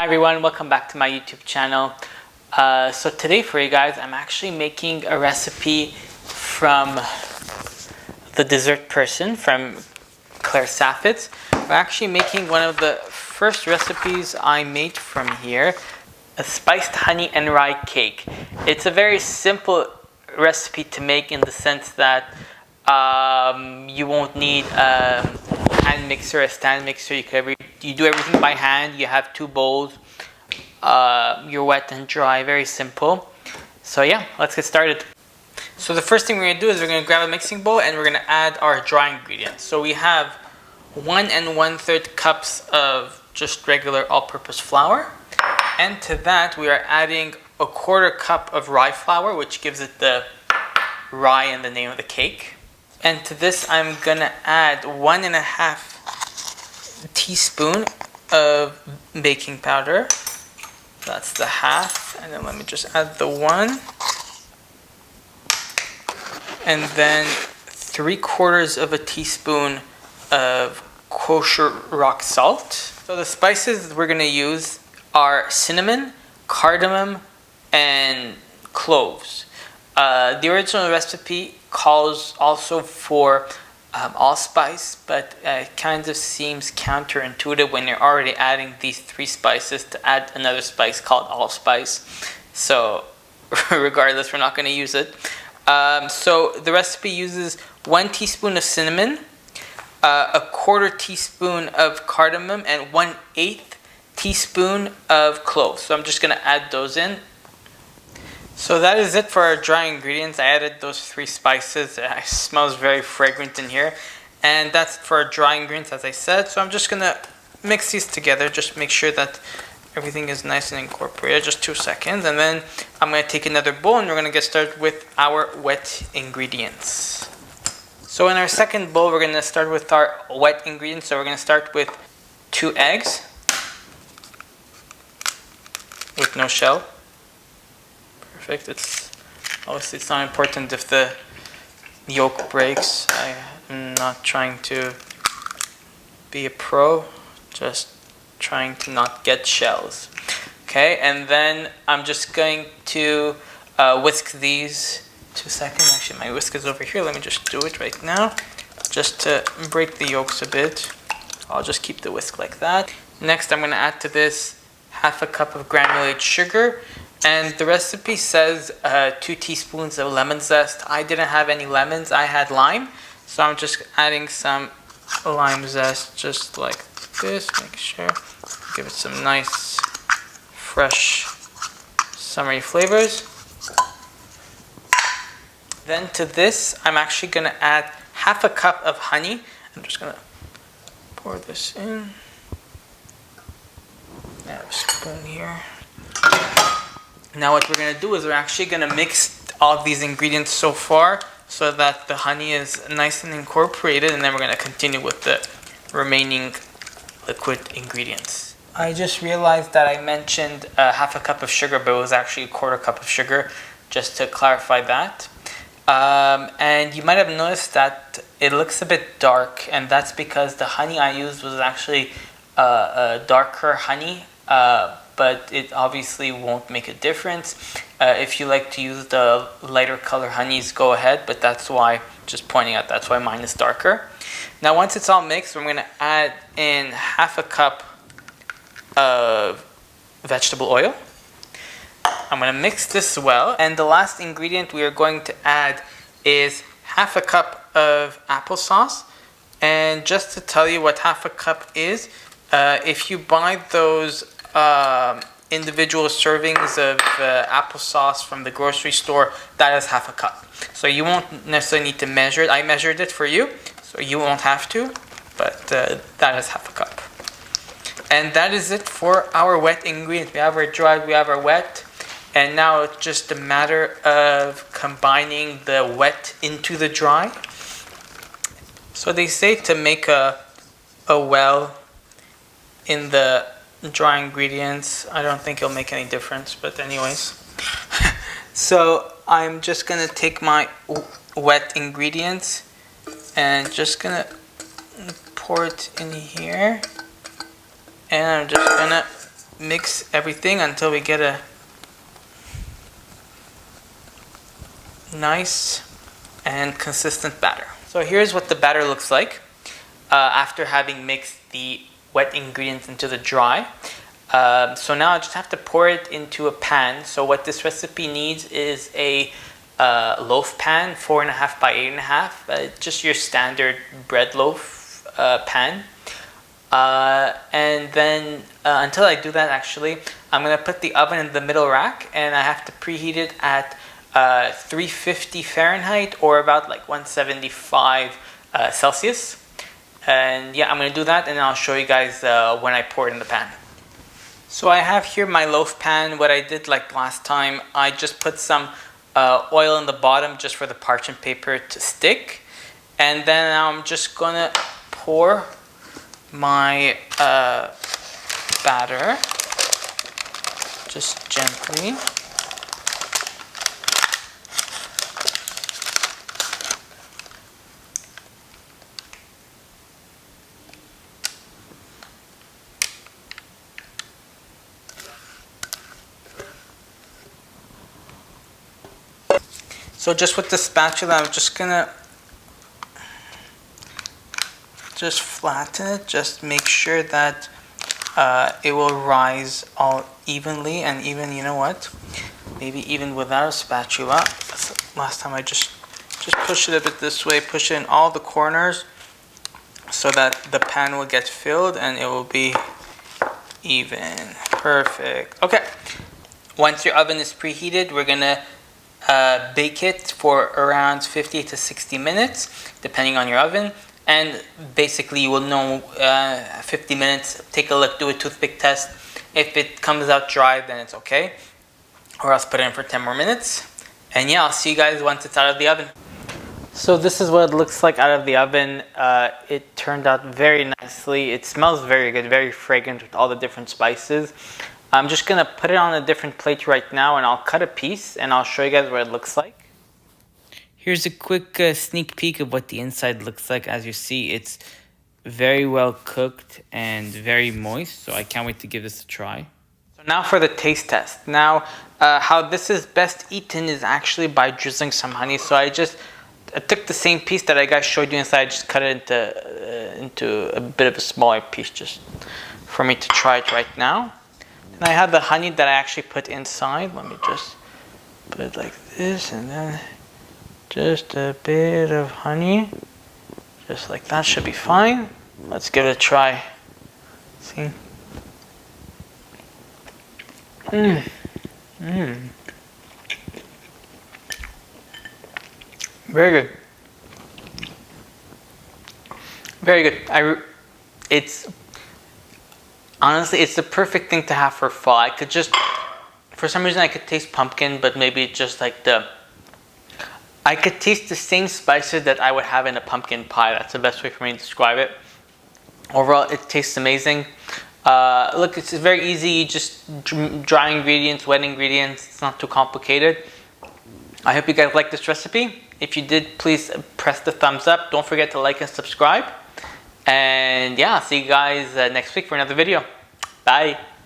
everyone, welcome back to my YouTube channel. So today for you guys, I'm actually making a recipe from the dessert person from Saffitz'S. We're actually making one of the first recipes I made from here, a spiced honey and rye cake. It's a very simple recipe to make in the sense that you won't need a hand mixer, a stand mixer. You do everything by hand. You have two bowls. You're wet and dry. Very simple. So yeah, let's get started. So the first thing we're gonna do is we're gonna grab a mixing bowl and we're gonna add our dry ingredients. So we have 1 1/3 cups of just regular all-purpose flour, and to that we are adding 1/4 cup of rye flour, which gives it the rye in the name of the cake. And to this I'm gonna add 1 1/2 teaspoon of baking powder. That's the half, and then let me just add the 1, and then 3/4 teaspoon of kosher rock salt. So the spices we're gonna use are cinnamon, cardamom, and cloves. The original recipe calls also for allspice, but it kind of seems counterintuitive when you're already adding these 3 spices to add another spice called allspice. So regardless, we're not going to use it. So the recipe uses 1 teaspoon of cinnamon, 1/4 teaspoon of cardamom, and 1/8 teaspoon of cloves. So I'm just going to add those in. So that is it for our dry ingredients. I added those 3 spices. It smells very fragrant in here. And that's it for our dry ingredients, as I said. So I'm just going to mix these together. Just make sure that everything is nice and incorporated. Just 2 seconds. And then I'm going to take another bowl and we're going to get started with our wet ingredients. So in our second bowl, we're going to start with our wet ingredients. So we're going to start with 2 eggs with no shell. Perfect. It's obviously it's not important if the yolk breaks. I'm not trying to be a pro, just trying to not get shells. Okay, and then I'm just going to whisk these. 2 seconds. Actually, my whisk is over here. Let me just do it right now, just to break the yolks a bit. I'll just keep the whisk like that. Next, I'm going to add to this 1/2 cup of granulated sugar. And the recipe says 2 teaspoons of lemon zest. I didn't have any lemons, I had lime. So I'm just adding some lime zest just like this. Make sure, give it some nice, fresh, summery flavors. Then to this, I'm actually gonna add 1/2 cup of honey. I'm just gonna pour this in. I have a spoon here. Now what we're going to do is we're actually going to mix all of these ingredients so far so that the honey is nice and incorporated, and then we're going to continue with the remaining liquid ingredients. I just realized that I mentioned 1/2 cup of sugar, but it was actually 1/4 cup of sugar, just to clarify that. And you might have noticed that it looks a bit dark, and that's because the honey I used was actually a darker honey. But it obviously won't make a difference. If you like to use the lighter color honeys, go ahead, but that's why, just pointing out, that's why mine is darker. Now once it's all mixed, we're going to add in 1/2 cup of vegetable oil. I'm going to mix this well, and the last ingredient we are going to add is 1/2 cup of applesauce. And just to tell you what 1/2 cup is, if you buy those individual servings of applesauce from the grocery store, that is 1/2 cup. So you won't necessarily need to measure it. I measured it for you, so you won't have to, but that is 1/2 cup. And that is it for our wet ingredients. We have our dry, we have our wet, and now it's just a matter of combining the wet into the dry. So they say to make a well in the dry ingredients. I don't think it'll make any difference, but anyways. So I'm just gonna take my wet ingredients and just gonna pour it in here, and I'm just gonna mix everything until we get a nice and consistent batter. So here's what the batter looks like after having mixed the wet ingredients into the dry. So now I just have to pour it into a pan. So what this recipe needs is a loaf pan, 4.5 by 8.5, just your standard bread loaf pan. And then until I do that, actually, I'm going to put the oven in the middle rack, and I have to preheat it at 350 Fahrenheit or about like 175 Celsius. And yeah, I'm going to do that, and I'll show you guys when I pour it in the pan. So I have here my loaf pan. What I did like last time, I just put some oil in the bottom just for the parchment paper to stick. And then I'm just going to pour my batter just gently. So just with the spatula, I'm just gonna just flatten it, just make sure that it will rise all evenly, and even, you know what, maybe even without a spatula. Last time I just push it a bit this way, push it in all the corners so that the pan will get filled and it will be even. Perfect. Okay, once your oven is preheated, we're gonna bake it for around 50 to 60 minutes, depending on your oven. And basically you will know 50 minutes, take a look, do a toothpick test. If it comes out dry, then it's okay. Or else put it in for 10 more minutes. And yeah, I'll see you guys once it's out of the oven. So this is what it looks like out of the oven. It turned out very nicely. It smells very good, very fragrant with all the different spices. I'm just gonna put it on a different plate right now, and I'll cut a piece and I'll show you guys what it looks like. Here's a quick sneak peek of what the inside looks like. As you see, it's very well cooked and very moist, so I can't wait to give this a try. So now for the taste test. Now, how this is best eaten is actually by drizzling some honey. So I took the same piece that I guys showed you inside, just cut it into a bit of a smaller piece just for me to try it right now. And I have the honey that I actually put inside. Let me just put it like this, and then just a bit of honey. Just like that should be fine. Let's give it a try. See? Very good. Very good. Honestly, it's the perfect thing to have for fall. I could just, for some reason I could taste pumpkin, but maybe it's just like I could taste the same spices that I would have in a pumpkin pie. That's the best way for me to describe it. Overall, it tastes amazing. Look, it's very easy. You just dry ingredients, wet ingredients. It's not too complicated. I hope you guys like this recipe. If you did, please press the thumbs up. Don't forget to like and subscribe. And yeah, I'll see you guys next week for another video. Bye.